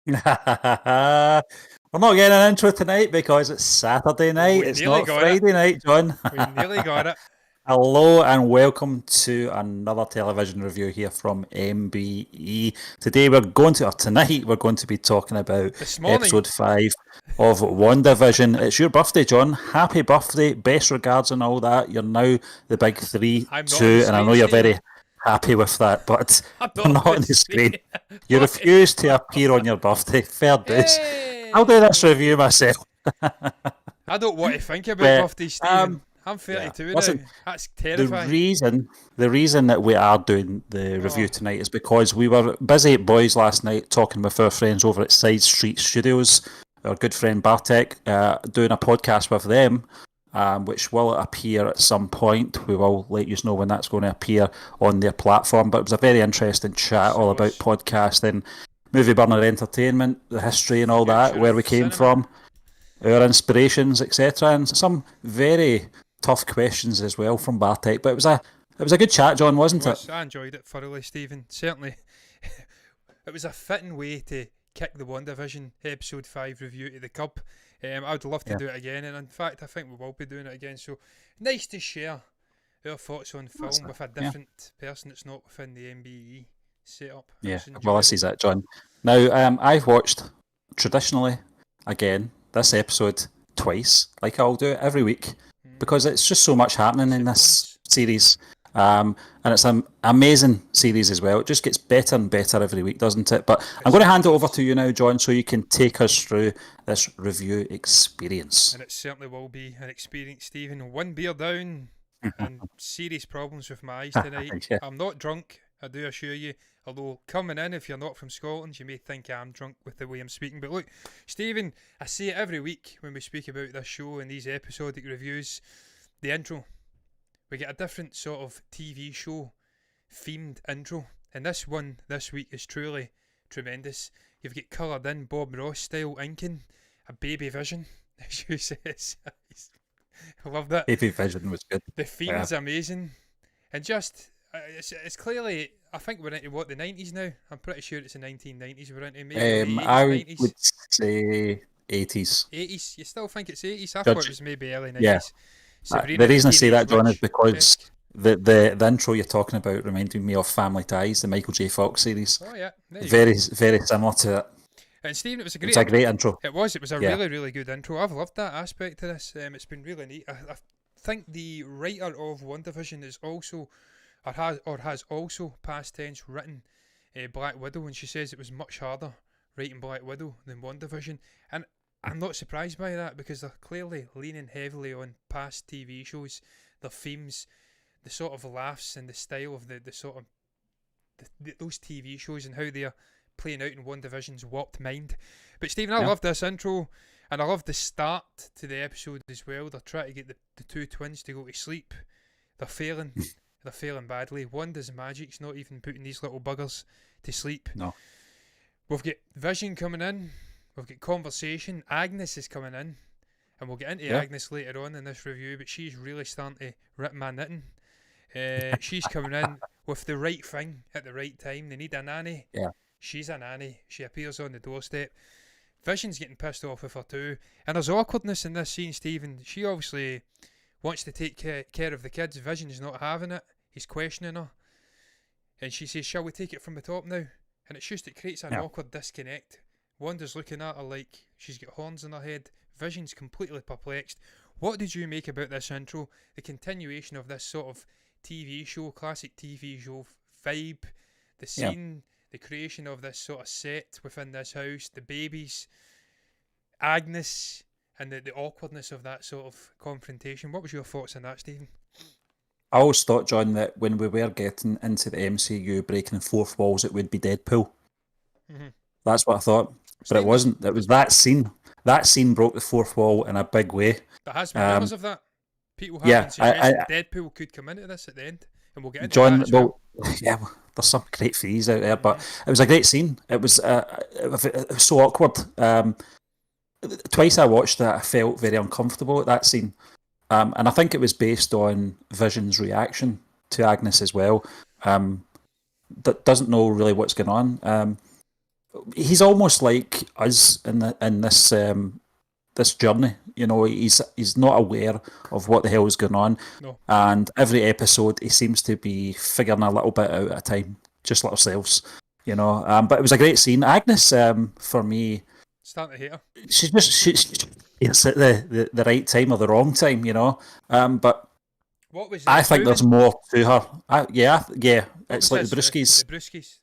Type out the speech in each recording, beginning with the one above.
We're not getting an intro tonight because it's Saturday night. We It's nearly not got it. Friday night, John. We nearly got it. Hello and welcome to another television review here from MBE. Today tonight we're going to be talking about This morning, episode 5 of WandaVision. It's your birthday, John. Happy birthday, best regards and all that. You're now the big three, I'm not on the two, and I know screen, you're Stephen. very happy with that, but I'm you're not not on on the the screen. screen. You What is refuse to appear on your birthday. Fair dues. I'll do this Hey! review myself. I don't want to think about But birthdays, Stephen. I'm yeah. 32 now. Listen, That's the terrifying. reason the reason that we are doing the review Oh, tonight is because we were busy at boys last night talking with our friends over at Side Street Studios. Our good friend Bartek doing a podcast with them, which will appear at some point. We will let you know when that's going to appear on their platform. But it was a very interesting chat so all it about was. podcasting, movie burner entertainment, the history and all that, Future where of we came cinema. from, our inspirations, etc., and some very tough questions as well from Bartek. But it was a good chat, John, It wasn't it? was. I enjoyed it thoroughly, Stephen. Certainly. It was a fitting way to kick the WandaVision episode 5 review to the curb. I would love to Yeah, do it again, and in fact, I think we will be doing it again. So nice to share our thoughts on that's film it. with a Yeah, different person that's not within the MBE setup. It yeah. was Well, this enjoyable. is it, John. Now, I've watched traditionally again this episode twice, like I'll do it every week, Mm. because it's just so much happening Watched in it this once. series. And it's an amazing series as well. It just gets better and better every week, doesn't it? But It I'm going to certainly hand it over does. to you now, John, so you can take us through this review experience. And it certainly will be an experience, Stephen. One beer down and serious problems with my eyes tonight. Yeah. I'm not drunk, I do assure you. Although coming in, if you're not from Scotland, you may think I'm drunk with the way I'm speaking. But look, Stephen, I say it every week when we speak about this show and these episodic reviews. The intro, we get a different sort of TV show themed intro, and this one this week is truly tremendous. You've got coloured in Bob Ross style inking, a baby vision, as you says. I love that. Baby Vision was good. The Yeah. theme's amazing, and just it's clearly. I think we're into what, the 90s now. I'm pretty sure it's the 1990s we're into, maybe late 80s, I 90s, would say 80s. 80s. You still think it's 80s? I thought it Judge. was maybe early Yeah. 90s. The Sabrina the reason I say Teenage that, John, is Witch because esque. the intro you're talking about reminded me of Family Ties, the Michael J. Fox series. Oh yeah, there you go. Very, very similar to it. And Stephen, it was a It was a great. great intro. It was. It was a Yeah. really, really good intro. I've loved that aspect to this. It's been really neat. I think the writer of WandaVision is also, or has also past tense written Black Widow, and she says it was much harder writing Black Widow than WandaVision, and I'm not surprised by that because they're clearly leaning heavily on past TV shows, their themes, the sort of laughs and the style of the sort of those TV shows and how they're playing out in WandaVision's warped mind. But Stephen, I Yeah. love this intro, and I love the start to the episode as well. They're trying to get the two twins to go to sleep. They're failing. They're failing badly. Wanda's magic's not even putting these little buggers to sleep. No. We've got Vision coming in. We've got conversation. Agnes is coming in. And we'll get into Yeah. Agnes later on in this review, but she's really starting to rip my knitting. She's coming in with the right thing at the right time. They need a nanny. Yeah. She's a nanny. She appears on the doorstep. Vision's getting pissed off with her too. And there's awkwardness in this scene, Stephen. She obviously wants to take care of the kids. Vision's not having it. He's questioning her. And she says, "Shall we take it from the top now?" And it's just, it creates an Yeah. awkward disconnect. Wanda's looking at her like she's got horns in her head. Vision's completely perplexed. What did you make about this intro? The continuation of this sort of TV show, classic TV show vibe, the Yeah. scene, the creation of this sort of set within this house, the babies, Agnes, and the awkwardness of that sort of confrontation. What was your thoughts on that, Stephen? I always thought, John, that when we were getting into the MCU, breaking fourth walls, it would be Deadpool. Mm-hmm. That's what I thought. But it Stephen, wasn't. It was that scene. That scene broke the fourth wall in a big way. there has been Um, rumours of that. People have yeah, been suggesting Deadpool could come into this at the end, and we'll get into that John, as well. yeah, well, there's some great freeze out there, but Mm-hmm. it was a great scene. It was so awkward. Twice I watched it, I felt very uncomfortable at that scene, and I think it was based on Vision's reaction to Agnes as well. That doesn't know really what's going on. he's almost like us in this journey. You know, he's not aware of what the hell is going on, No, and every episode he seems to be figuring a little bit out at a time, just like ourselves. You know, but it was a great scene. Agnes, for me, starting to hate her. she's just it's at the right time or the wrong time. You know, but What was I this think there's doing? more to her. Yeah, What it's was like this the with? Brewskis. The Brewskis.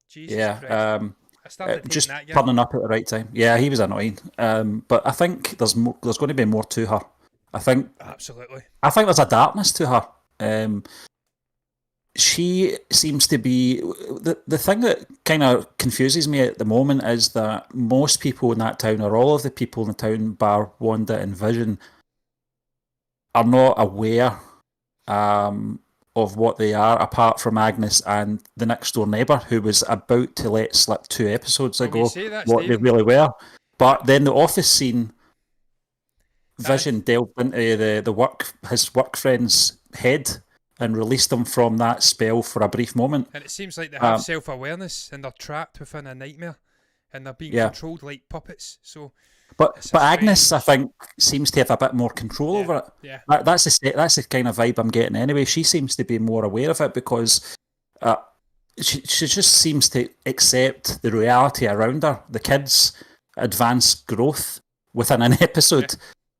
Jesus Yeah, Christ. I started just hating that guy. turning up at the right time. Yeah, he was annoying. But I think there's going to be more to her. I think Absolutely. there's a darkness to her. She seems to be the thing that kind of confuses me at the moment is that most people in that town, or all of the people in the town, bar Wanda and Vision, are not aware of what they are, apart from Agnes and the next door neighbour, who was about to let slip 2 episodes Well, you ago say that, what they Stephen. really were. But then the office scene, That, Vision delved into his work friend's head and released him from that spell for a brief moment. and it seems like they have Um, self-awareness and they're trapped within a nightmare and they're being yeah, controlled like puppets. So but it's a Agnes, I strange. think, seems to have a bit more control Yeah, over it. yeah. That's the kind of vibe I'm getting anyway. She seems to be more aware of it because uh, she just seems to accept the reality around her, the kids' advanced growth within an episode,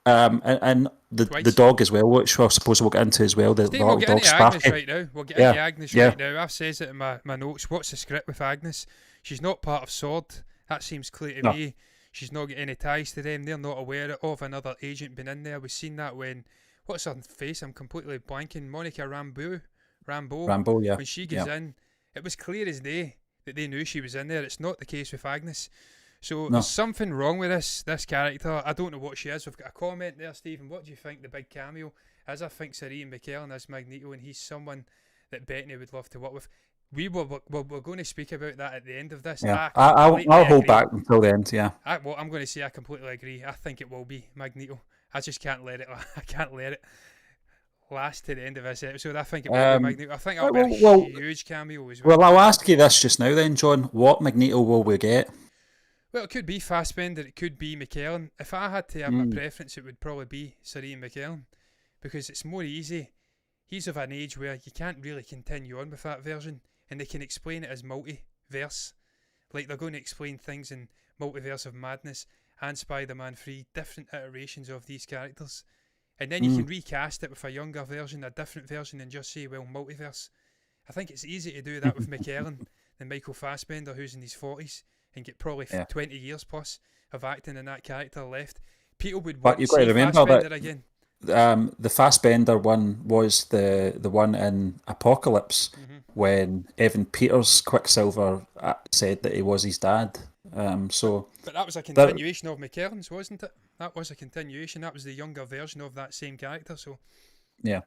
and the Twice. dog as well, which I suppose we'll get into as well. The Steve, we'll little get dog into Agnes Sparky. right now. We'll get into Yeah, Agnes yeah, right now. I've says it in my notes. What's the script with Agnes? She's not part of Sword. That seems clear to no, me. She's not got any ties to them. They're not aware of another agent being in there. We've seen that when, what's her face? I'm completely blanking. Monica Rambeau. Rambo. Yeah, When she yeah, goes in, it was clear as day that they knew she was in there. It's not the case with Agnes. So there's no. something wrong with this character. I don't know what she is. We've got a comment there, Stephen. What do you think the big cameo is? I think Sir Ian McKellen as Magneto, and he's someone that Bettany would love to work with. We're going to speak about that at the end of this. Yeah, I completely I'll hold agree. back until the end. Yeah, I'm going to say I completely agree. I think it will be Magneto. I just can't let it. I can't let it last to the end of this episode. I think it will be Magneto. I think it'll be a huge cameo as well. I'll ask you this just now, then, John. What Magneto will we get? Well, it could be Fassbender. It could be McKellen. If I had to have my preference, it would probably be Sir Ian McKellen because it's more easy. He's of an age where you can't really continue on with that version, and they can explain it as multiverse. Like they're going to explain things in Multiverse of Madness and Spider-Man 3, different iterations of these characters. And then you can recast it with a younger version, a different version, and just say, well, multiverse. I think it's easy to do that with McKellen than Michael Fassbender, who's in his 40s, and get probably 20 years plus of acting in that character left. People would want But you've to got to see remember Fassbender that again. the Fassbender one was the one in Apocalypse when Evan Peters Quicksilver said that he was his dad. So But that was a that, continuation of McKellen's, wasn't it? That was a continuation. That was the younger version of that same character. So yeah,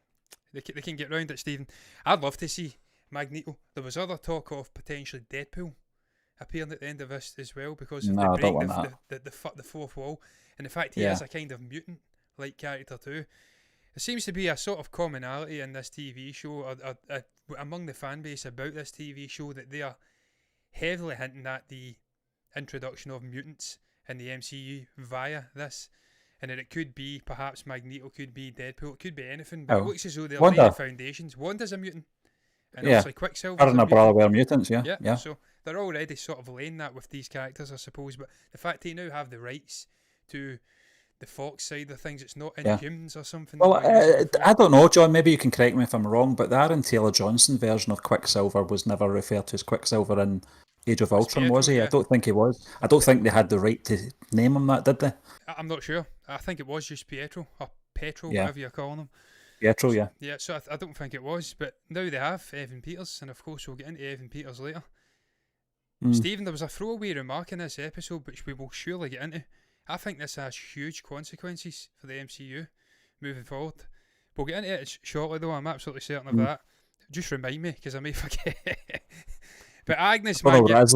they can get round it, Stephen. I'd love to see Magneto. There was other talk of potentially Deadpool appearing at the end of this as well because of no, the I don't breaking want of that. the fourth wall, and the fact he Yeah, is a kind of mutant-like character too. There seems to be a sort of commonality in this TV show among the fan base about this TV show that they are heavily hinting at the introduction of mutants in the MCU via this, and that it could be perhaps Magneto, could be Deadpool, it could be anything, but it oh, looks as though they're laying the Wanda. Foundations. Wanda's a mutant, and Yeah, obviously her Quicksilver's and a her brother mutant. were mutants. Yeah, Yeah, yeah. so they're already sort of laying that with these characters, I suppose, but the fact they now have the rights to the Fox side of things, it's not Yeah. Inhumans or something Well, that we're using before. I don't know, John. Maybe you can correct me if I'm wrong, but the Aaron Taylor Johnson version of Quicksilver was never referred to as Quicksilver in Age of It's Ultron, was Pietro, he? I yeah. don't think he was. I don't think they had the right to name him that, did they? I'm not sure. I think it was just Pietro, or Petro, Yeah, whatever you're calling him. Pietro. Yeah. Yeah, so I don't think it was, but now they have Evan Peters, and of course we'll get into Evan Peters later. Mm. Stephen, there was a throwaway remark in this episode which we will surely get into. I think this has huge consequences for the MCU moving forward. We'll get into it shortly though, I'm absolutely certain of that. Just remind me, because I may forget. But Agnes, I don't man, know what it is,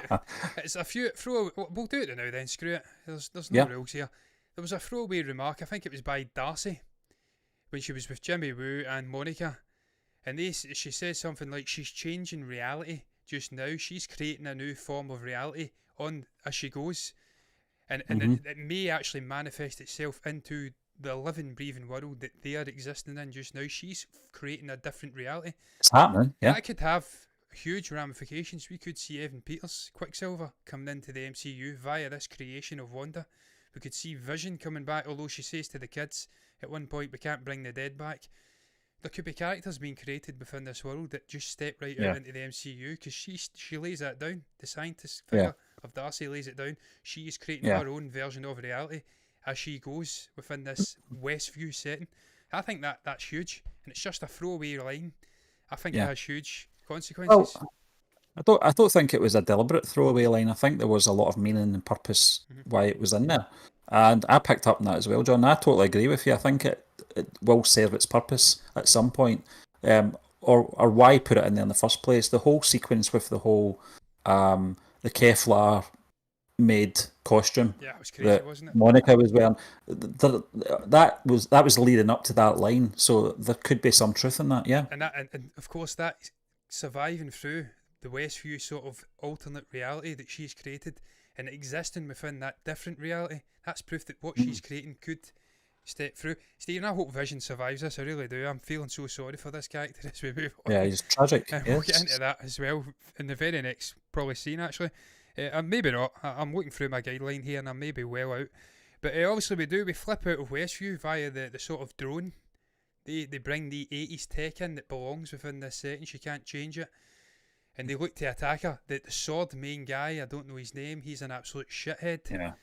though. it's a few throwaway. We'll do it now then, screw it. There's no Yeah. rules here. There was a throwaway remark, I think it was by Darcy, when she was with Jimmy Woo and Monica. And she says something like she's changing reality just now. She's creating a new form of reality on as she goes, and it may actually manifest itself into the living, breathing world that they are existing in just now. She's creating a different reality. It's happening, yeah. That could have huge ramifications. We could see Evan Peters, Quicksilver, coming into the MCU via this creation of Wanda. We could see Vision coming back, although she says to the kids at one point, we can't bring the dead back. There could be characters being created within this world that just step right out into the MCU, because she lays that down. The scientist figure of Darcy lays it down. She is creating her own version of reality as she goes within this Westview setting. I think that's huge, and it's just a throwaway line. I think it has huge consequences. Well, I don't think it was a deliberate throwaway line. I think there was a lot of meaning and purpose why it was in there, and I picked up on that as well, John. I totally agree with you. I think it will serve its purpose at some point, or why put it in there in the first place. The whole sequence with the whole the Kevlar made costume Yeah, it was crazy, wasn't it? Monica was wearing, that was leading up to that line, so there could be some truth in that, yeah. And of course that surviving through the Westview sort of alternate reality that she's created and existing within that different reality, that's proof that what she's creating could step through. Stephen, I hope Vision survives this. I really do. I'm feeling so sorry for this character as we move on. Yeah, he's tragic. We'll get into that as well in the very next probably scene, actually. Maybe not. I'm looking through my guideline here and I may be well out. But obviously we flip out of Westview via the sort of drone. They bring the 80s tech in that belongs within this setting. She can't change it. And they look to attack her. The sword main guy, I don't know his name, he's an absolute shithead. Yeah.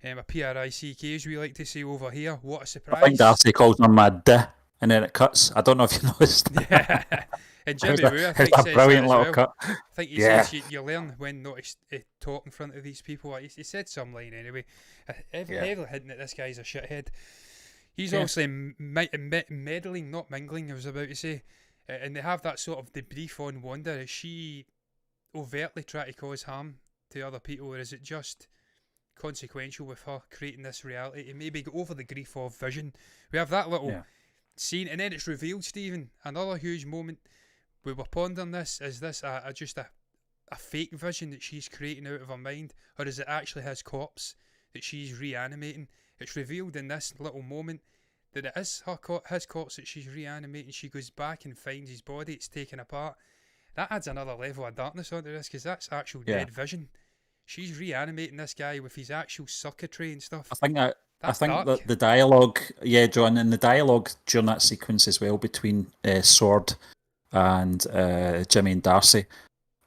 A PRICK, as we like to say over here. What a surprise. I think Darcy calls him a D, and then it cuts. I don't know if you noticed. Yeah. And Jimmy Woo, I think, it's a says brilliant that as little well. cut. I think he says you learn when not to talk in front of these people. He said some line anyway. Heavily hinting that this guy's a shithead. He's obviously meddling, not mingling, I was about to say. And they have that sort of debrief on Wanda. Is she overtly trying to cause harm to other people, or is it just consequential with her creating this reality to maybe go over the grief of Vision? We have that little scene, and then it's revealed, Stephen, another huge moment. We were pondering this. Is this just a fake Vision that she's creating out of her mind, or is it actually his corpse that she's reanimating? It's revealed in this little moment that it is his corpse that she's reanimating. She goes back and finds his body, it's taken apart. That adds another level of darkness onto this, because that's actual dead Vision. She's reanimating this guy with his actual circuitry and stuff. I think that the dialogue, John, and the dialogue during that sequence as well between Sword and Jimmy and Darcy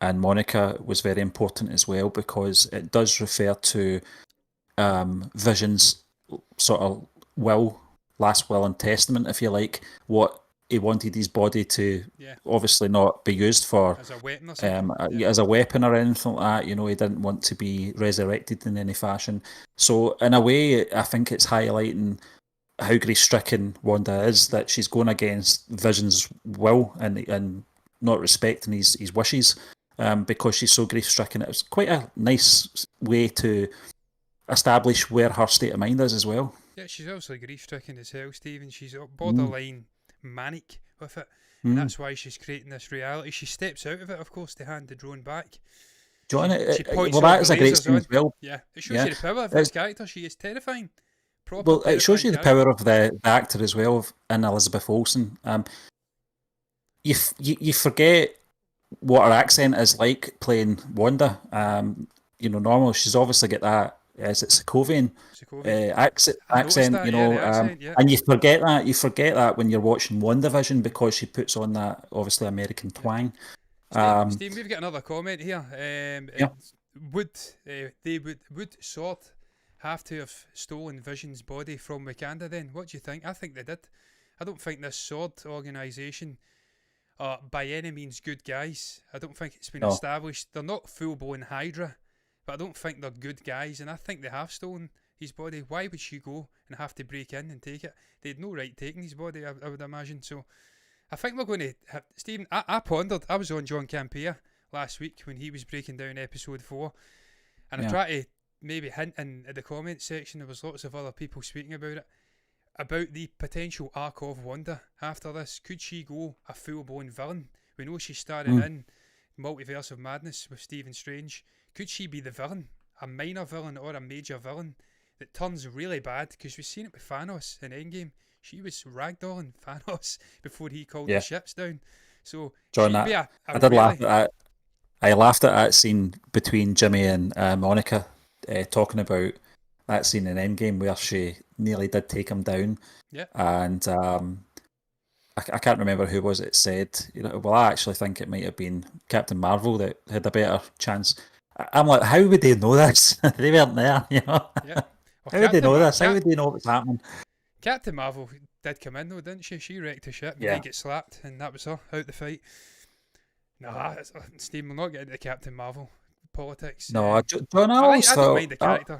and Monica was very important as well, because it does refer to Vision's sort of last will and testament, if you like, what he wanted his body to obviously not be used for as a weapon or something. As a weapon or anything like that. You know, he didn't want to be resurrected in any fashion. So in a way, I think it's highlighting how grief-stricken Wanda is, that she's going against Vision's will and not respecting his wishes, because she's so grief-stricken. It was quite a nice way to establish where her state of mind is as well. Yeah, she's obviously grief-stricken as hell, Stephen. She's borderline manic with it, and that's why she's creating this reality. She steps out of it, of course, to hand the drone back. John, points that is a great scene as well. Yeah, it shows you the power of this character. She is terrifying. It shows you the power of the actor as well, in Elizabeth Olsen. You forget what her accent is like playing Wanda. Normally she's obviously got that. Is it Sokovian accent? That, accent, and you forget that. You forget that when you're watching WandaVision, because she puts on that obviously American twang. Steve, we've got another comment here. Would Sword have to have stolen Vision's body from Wakanda then? What do you think? I think they did. I don't think this Sword organisation are by any means good guys. I don't think it's been established. They're not full-blown Hydra, but I don't think they're good guys, and I think they have stolen his body. Why would she go and have to break in and take it? They had no right taking his body, I would imagine. So I think we're going to have... Stephen, I pondered. I was on John Campea last week when he was breaking down episode 4, and I tried to maybe hint in the comment section. There was lots of other people speaking about it, about the potential arc of Wanda after this. Could she go a full-blown villain? We know she's starring in Multiverse of Madness with Stephen Strange. Could she be the villain, a minor villain or a major villain that turns really bad? Because we've seen it with Thanos in Endgame. She was ragdolling Thanos before he called the ships down. So John, she'd be a I did really... laugh at that. I laughed at that scene between Jimmy and Monica talking about that scene in Endgame where she nearly did take him down. Yeah. And I can't remember who was it said. Well, I actually think it might have been Captain Marvel that had a better chance. I'm like, how would they know this? They weren't there, Yeah. Well, how would they know this? How would they know what's happening? Captain Marvel did come in though, didn't she? She wrecked the ship and then get slapped, and that was her out the fight. Nah, Steve, we'll not get into Captain Marvel politics. No, John, I don't mind the character.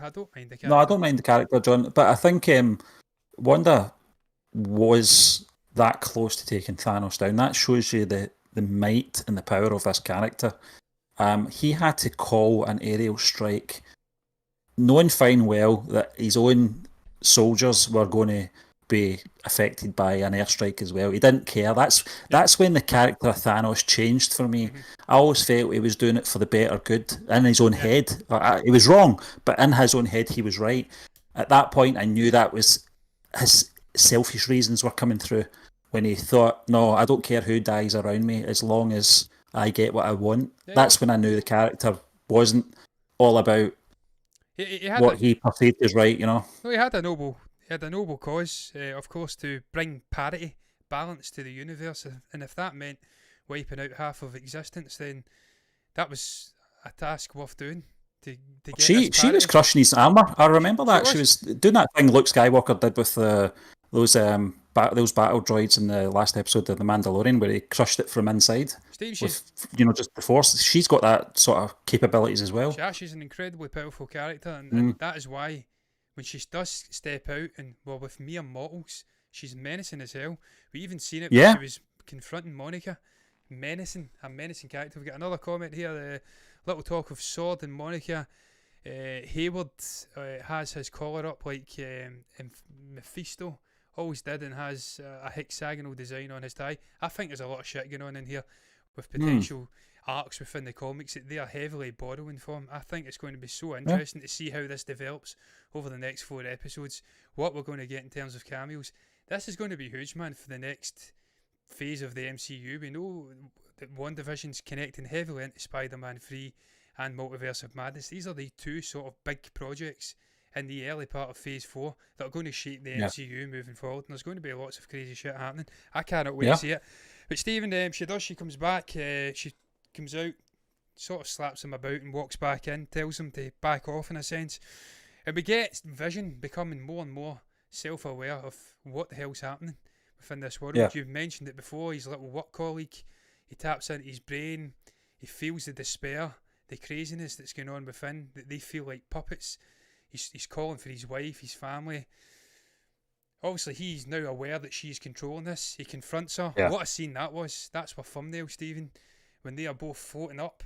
No, I don't mind the character, John. But I think Wanda was that close to taking Thanos down. That shows you the might and the power of this character. He had to call an aerial strike, knowing fine well that his own soldiers were going to be affected by an airstrike as well. He didn't care. That's when the character of Thanos changed for me. I always felt he was doing it for the better good in his own head. He was wrong, but in his own head he was right. At that point I knew that was his selfish reasons were coming through when he thought, no, I don't care who dies around me as long as I get what I want. That's when I knew the character wasn't all about what he perceived as right, No, he had a noble cause, of course, to bring parity, balance to the universe, and if that meant wiping out half of existence, then that was a task worth doing. To get she was crushing his armor. I remember that she was doing that thing Luke Skywalker did with those battle droids in the last episode of The Mandalorian, where he crushed it from inside. Steve, with just the Force. She's got that sort of capabilities as well. She's an incredibly powerful character, and that is why when she does step out, and with mere mortals, she's menacing as hell. We even seen it when she was confronting Monica. A menacing character. We got another comment here. Little talk of Sword and Monica. Hayward has his collar up like Mephisto always did, and has a hexagonal design on his tie. I think there's a lot of shit going on in here with potential arcs within the comics that they are heavily borrowing from. I think it's going to be so interesting to see how this develops over the next 4 episodes, what we're going to get in terms of cameos. This is going to be huge, man, for the next phase of the MCU. We know that WandaVision's connecting heavily into Spider-Man 3 and Multiverse of Madness. These are the 2 sort of big projects in the early part of Phase 4 that are going to shape the MCU moving forward, and there's going to be lots of crazy shit happening. I cannot wait to see it. But Stephen, she comes back, she comes out, sort of slaps him about and walks back in, tells him to back off in a sense. And we get Vision becoming more and more self-aware of what the hell's happening within this world. You've mentioned it before, his little work colleague, he taps into his brain, he feels the despair, the craziness that's going on within, that they feel like puppets. He's calling for his wife, his family. Obviously, he's now aware that she's controlling this. He confronts her. Yeah. What a scene that was. That's my thumbnail, Stephen. When they are both floating up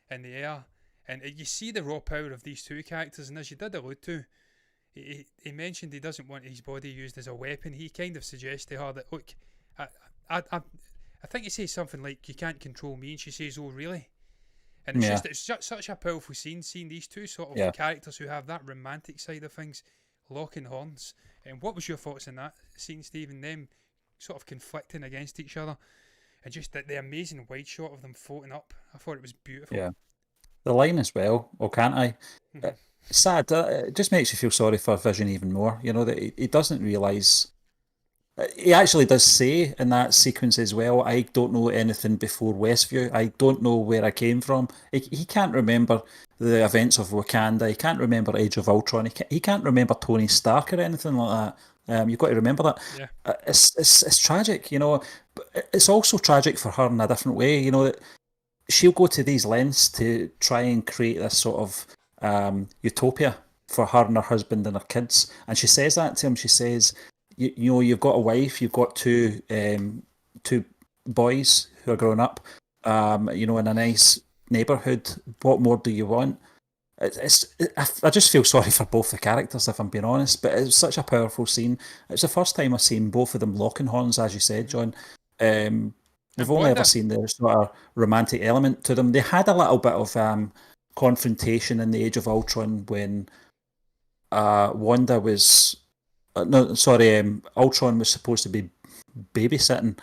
in the air. And you see the raw power of these 2 characters. And as you did allude to, he mentioned he doesn't want his body used as a weapon. He kind of suggests to her that, look, I think he says something like, you can't control me. And she says, oh, really? And it's just such a powerful scene, seeing these 2 sort of characters who have that romantic side of things locking horns. And what was your thoughts on that scene, Stephen? Them sort of conflicting against each other, and just the amazing wide shot of them floating up. I thought it was beautiful. Yeah, the line as well. Oh, can't I? Sad. It just makes you feel sorry for Vision even more. That he doesn't realise. He actually does say in that sequence as well, I don't know anything before Westview. I don't know where I came from. He can't remember the events of Wakanda. He can't remember Age of Ultron. He can't remember Tony Stark or anything like that. You've got to remember that. Yeah. It's tragic, but it's also tragic for her in a different way. That she'll go to these lengths to try and create this sort of utopia for her and her husband and her kids. And she says that to him. She says, you've got a wife, you've got two boys who are growing up, in a nice neighbourhood. What more do you want? I just feel sorry for both the characters, if I'm being honest. But it's such a powerful scene. It's the first time I've seen both of them locking horns, as you said, John. We've And only ever Wanda, seen the sort of romantic element to them. They had a little bit of confrontation in the Age of Ultron when Wanda was no, sorry, Ultron was supposed to be babysitting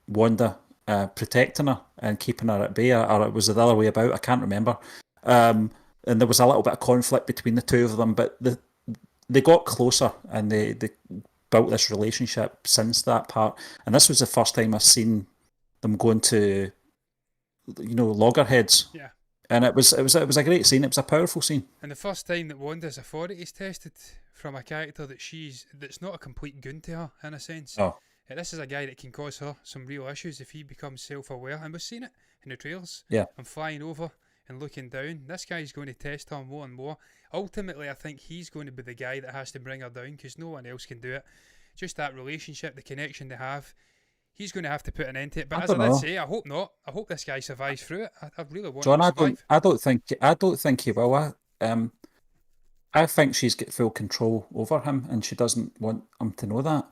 Wanda, protecting her and keeping her at bay, or it was the other way about. I can't remember. And there was a little bit of conflict between the two of them, but they got closer and they built this relationship since that part. And this was the first time I've seen them going to, loggerheads. yeah. And it was a great scene. It was a powerful scene. And the first time that Wanda's authority is tested from a character that's not a complete goon to her, in a sense. Oh, This is a guy that can cause her some real issues if he becomes self-aware. And we've seen it in the trailers. yeah. I'm flying over and looking down. This guy's going to test her more and more. Ultimately, I think he's going to be the guy that has to bring her down because no one else can do it. Just that relationship, the connection they have. He's going to have to put an end to it. But I as I don't did know. say, I hope not. I hope this guy survives through it. I really want John, him to survive. I don't think he will. I think she's got full control over him, and she doesn't want him to know that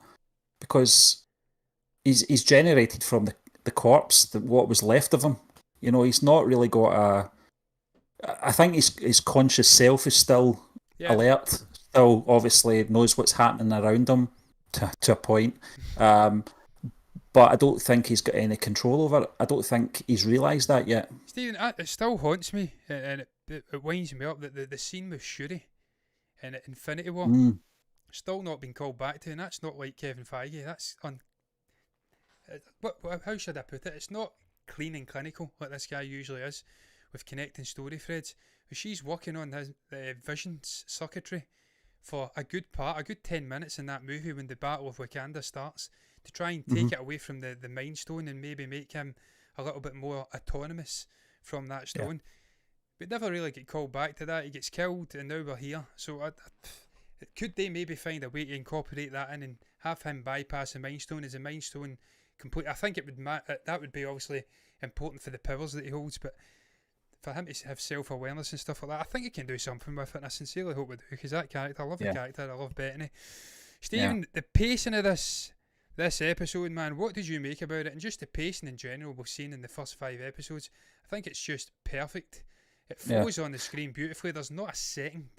because he's generated from the corpse, what was left of him. He's not really got a. I think his conscious self is still Yeah. alert, still obviously knows what's happening around him to a point. But I don't think he's got any control over it. I don't think he's realised that yet. Stephen, it still haunts me and it winds me up that the scene with Shuri in Infinity War still not been called back to, and that's not like Kevin Feige. That's how should I put it? It's not clean and clinical like this guy usually is with connecting story threads. But she's working on his Vision's circuitry for a good 10 minutes in that movie when the Battle of Wakanda starts to try and take it away from the Mind Stone and maybe make him a little bit more autonomous from that stone. But never really get called back to that. He gets killed and now we're here. So could they maybe find a way to incorporate that in and have him bypass the Mind Stone? Is the Mind Stone complete? I think it would that would be obviously important for the powers that he holds, but for him to have self-awareness and stuff like that, I think he can do something with it, and I sincerely hope we do, because that character, I love the character, I love Bettany. Stephen, the pacing of this episode, man, what did you make about it? And just the pacing in general we've seen in the first 5 episodes, I think it's just perfect. It flows on the screen beautifully. There's not a second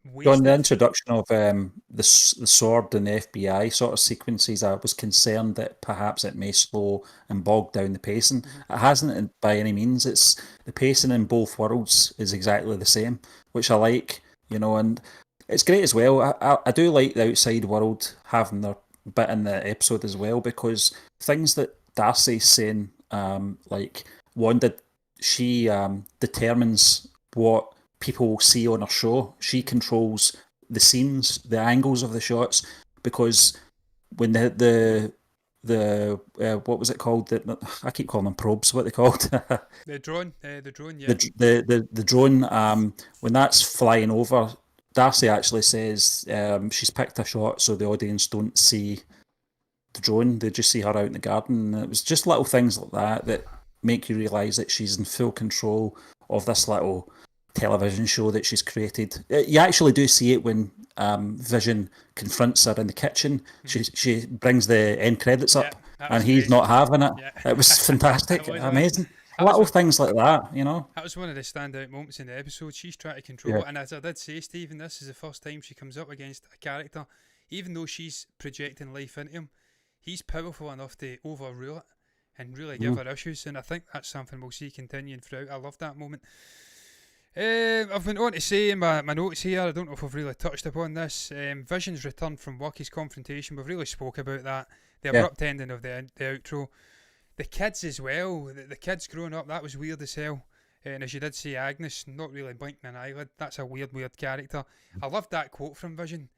wasted. On the introduction of the sword and the FBI sort of sequences, I was concerned that perhaps it may slow and bog down the pacing. It hasn't by any means. It's the pacing in both worlds is exactly the same, which I like, and it's great as well. I do like the outside world having their bit in the episode as well, because things that Darcy's saying, like Wanda, she determines what people will see on her show. She controls the scenes, the angles of the shots, because when the what was it called? I keep calling them probes. What are they called? The drone, yeah. The drone. When that's flying over, Darcy actually says she's picked a shot so the audience don't see the drone. They just see her out in the garden. And it was just little things like that make you realise that she's in full control of this little television show that she's created. You actually do see it when Vision confronts her in the kitchen. She brings the end credits up, and he's not having it. Yeah. It was fantastic, amazing. Little things like that, That was one of the standout moments in the episode. She's trying to control it, and as I did say, Stephen, this is the first time she comes up against a character, even though she's projecting life into him, he's powerful enough to overrule it and really give her issues, and I think that's something we'll see continuing throughout. I love that moment. I've been on to say in my notes here, I don't know if we've really touched upon this, Vision's return from work, his confrontation, we've really spoke about that, the abrupt ending of the outro, the kids as well, the kids growing up, that was weird as hell, and as you did say, Agnes not really blinking an eyelid, that's a weird character. I loved that quote from Vision,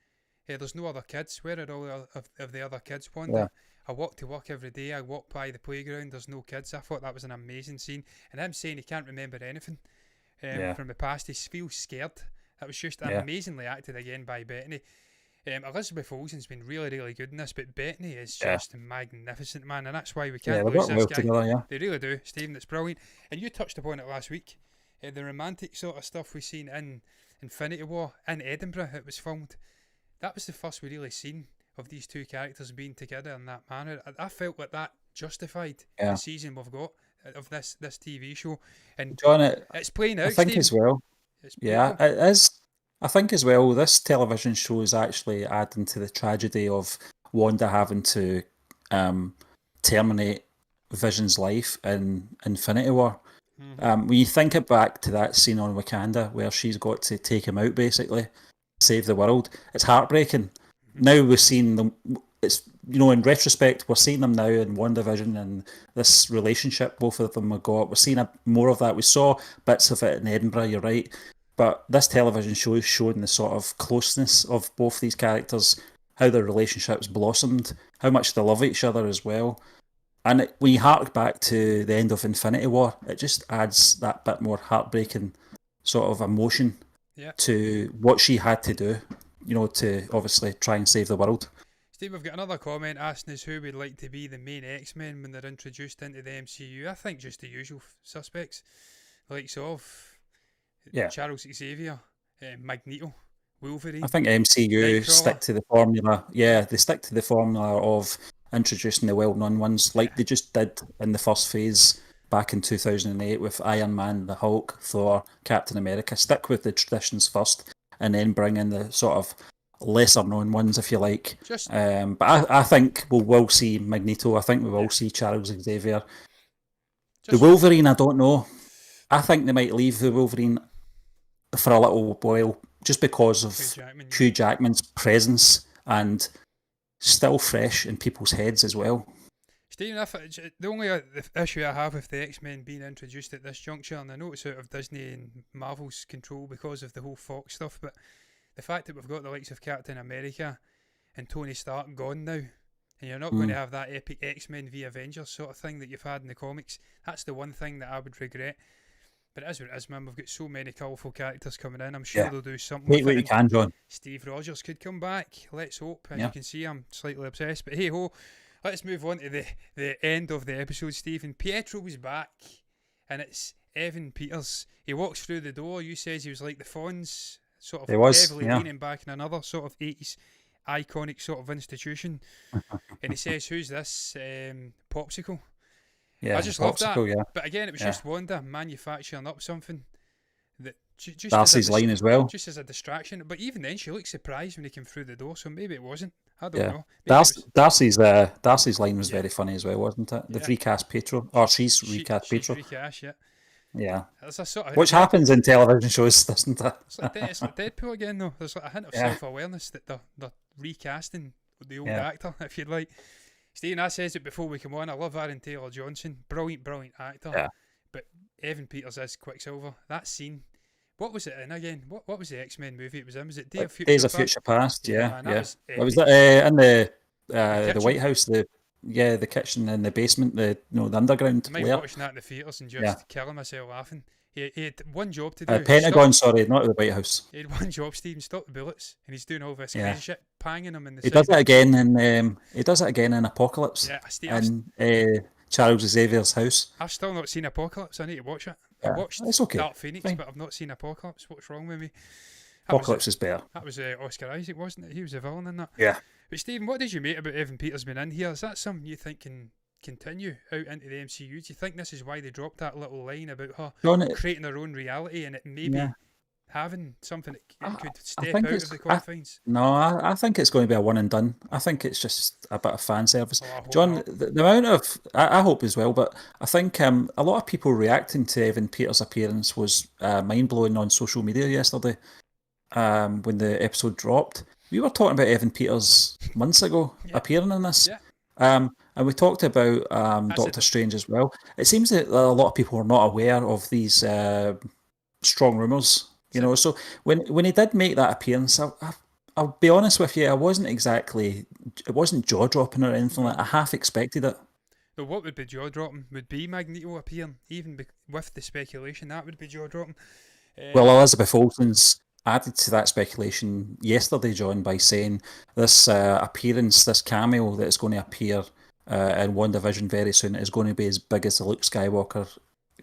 there's no other kids, where are all of the other kids, Wanda? I walk to work every day, I walk by the playground, there's no kids. I thought that was an amazing scene, and him saying he can't remember anything from the past, he feels scared. That was just amazingly acted again by Bettany. Elizabeth Olsen's been really, really good in this, but Bettany is just magnificent, man, and that's why we can't lose this guy. Together, They really do, Stephen, it's brilliant. And you touched upon it last week, the romantic sort of stuff we've seen in Infinity War in Edinburgh, it was filmed. That was the first we really seen of these two characters being together in that manner. I felt like that justified Yeah. the season we've got of this TV show, and John, it's playing out. I think Stephen. as well. It's Yeah, beautiful. it is. I think as well, this television show is actually adding to the tragedy of Wanda having to terminate Vision's life in Infinity War. When you think it back to that scene on Wakanda where she's got to take him out, basically, save the world, it's heartbreaking. Now we're seeing them, it's, in retrospect, we're seeing them now in WandaVision and this relationship both of them have got. We're seeing more of that. We saw bits of it in Edinburgh, you're right. But this television show is showing the sort of closeness of both these characters, how their relationships blossomed, how much they love each other as well. And when you hark back to the end of Infinity War, it just adds that bit more heartbreaking sort of emotion to what she had to do, to obviously try and save the world. Steve, we've got another comment asking us who would like to be the main X-Men when they're introduced into the MCU. I think just the usual suspects, likes of Charles Xavier, Magneto, Wolverine. I think MCU stick to the formula. Yeah, they stick to the formula of introducing the well-known ones, like they just did in the first phase back in 2008 with Iron Man, the Hulk, Thor, Captain America. Stick with the traditions first, and then bring in the sort of lesser-known ones, if you like. But I think we will see Magneto. I think we will see Charles Xavier. The Wolverine, I don't know. I think they might leave the Wolverine for a little while, just because of Hugh Jackman's presence and still fresh in people's heads as well. Stephen, the only issue I have with the X-Men being introduced at this juncture, and I know it's out of Disney and Marvel's control because of the whole Fox stuff, but the fact that we've got the likes of Captain America and Tony Stark gone now, and you're not going to have that epic X-Men v Avengers sort of thing that you've had in the comics, that's the one thing that I would regret. But as it is, man, we've got so many colourful characters coming in. I'm sure they'll do something. Wait, you can, John. Steve Rogers could come back. Let's hope. As you can see, I'm slightly obsessed. But hey ho, let's move on to the end of the episode, Stephen. Pietro was back, and it's Evan Peters. He walks through the door. You says he was like the Fonz, sort of heavily leaning back in another sort of 80s iconic sort of institution. And he says, "Who's this? Popsicle?" Yeah, I just love that. Yeah. But again, it was just Wanda manufacturing up something that just Darcy's line as well, just as a distraction. But even then, she looked surprised when he came through the door. So maybe it wasn't. I don't know. Darcy's line was very funny as well, wasn't it? They've recast Pietro, or she's recast Pietro. Recast, yeah. That's a sort of, which happens in television shows, doesn't it? It's like Deadpool again, though. There's like a hint of self-awareness that they're recasting the old actor, if you'd like. Stephen, I says it before we come on. I love Aaron Taylor-Johnson. Brilliant actor. Yeah. But Evan Peters is Quicksilver. That scene. What was it in again? What was the X-Men movie it was in? Was it Days of Future Past? Yeah. Man, was that in the White House? The kitchen in the basement, the underground. I might be watching that in the theatres and just killing myself laughing. He had one job to do. Pentagon, sorry, not the White House. He had one job, Stephen, stop the bullets, and he's doing all this crazy shit, panging them in the He does it again in Apocalypse. Yeah, in Charles Xavier's house. I've still not seen Apocalypse. I need to watch it. Yeah, I watched Dark Phoenix, but I've not seen Apocalypse. What's wrong with me? Apocalypse is better. That was Oscar Isaac, wasn't it? He was a villain in that. Yeah. But Stephen, what did you make about Evan Peters being in here? Is that something you think can continue out into the MCU? Do you think this is why they dropped that little line about her creating her own reality and it maybe having something that could step out of the confines? I think it's going to be a one and done. I think it's just a bit of fan service. John, the amount of, I hope as well, but I think a lot of people reacting to Evan Peters' appearance was mind-blowing on social media yesterday when the episode dropped. We were talking about Evan Peters months ago appearing in this. Yeah. And we talked about Doctor Strange as well. It seems that a lot of people are not aware of these strong rumours. So when he did make that appearance, I'll be honest with you, it wasn't jaw-dropping or anything like that. I half expected it. So what would be jaw-dropping would be Magneto appearing, even with the speculation, that would be jaw-dropping. Well, Elizabeth Olsen's added to that speculation yesterday, John, by saying this appearance, this cameo that is going to appear in WandaVision very soon is going to be as big as the Luke Skywalker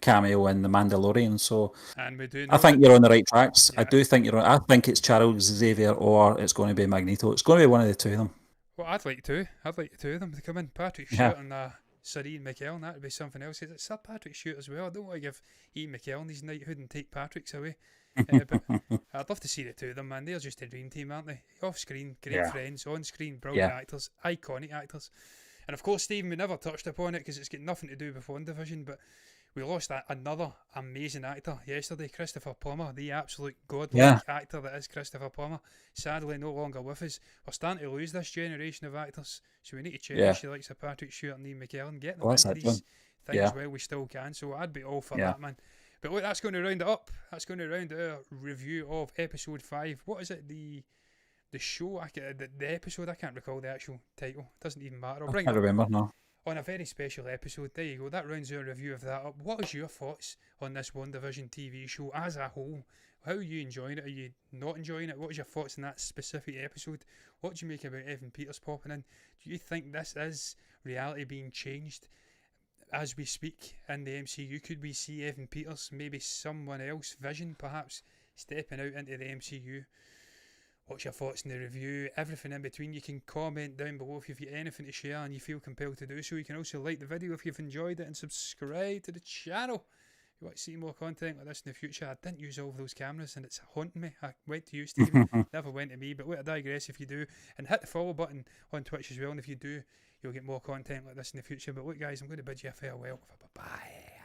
cameo in The Mandalorian. So I think you're on the right tracks. Yeah. I do think you're on. I think it's Charles Xavier or it's going to be Magneto. It's going to be one of the two of them. Well, I'd like to. I'd like the two of them to come in. Patrick Yeah. Stewart and Sir McKellen. That would be something else. It's Sir Patrick Stewart as well. I don't want to give Ian McKellen his knighthood and take Patrick's away. But I'd love to see the two of them, man. They're just a dream team, aren't they? Off screen, great friends. On screen, brilliant actors. Iconic actors. And of course, Stephen, we never touched upon it because it's got nothing to do with Wandavision, but we lost another amazing actor yesterday, Christopher Plummer, the absolute godlike actor that is Christopher Plummer. Sadly, no longer with us. We're starting to lose this generation of actors, so we need to cherish the likes of Patrick Stewart and Ian McKellen, get them into these things while we still can. So I'd be all for that, man. But look, that's going to round it up. That's going to round our review of episode 5. What is it? The show? The episode? I can't recall the actual title. It doesn't even matter. I can't remember, no. On a very special episode. There you go. That rounds our review of that up. What is your thoughts on this WandaVision TV show as a whole? How are you enjoying it? Are you not enjoying it? What is your thoughts on that specific episode? What do you make about Evan Peters popping in? Do you think this is reality being changed as we speak in the MCU? Could we see Evan Peters, maybe someone else, Vision perhaps, stepping out into the MCU? What's your thoughts on the review? Everything in between. You can comment down below if you've got anything to share and you feel compelled to do so. You can also like the video if you've enjoyed it and subscribe to the channel if you want to see more content like this in the future. I didn't use all of those cameras and it's haunting me. I went to you, Stephen. Never went to me. But look, I digress if you do. And hit the follow button on Twitch as well. And if you do, you'll get more content like this in the future. But look, guys, I'm going to bid you a farewell. Bye-bye.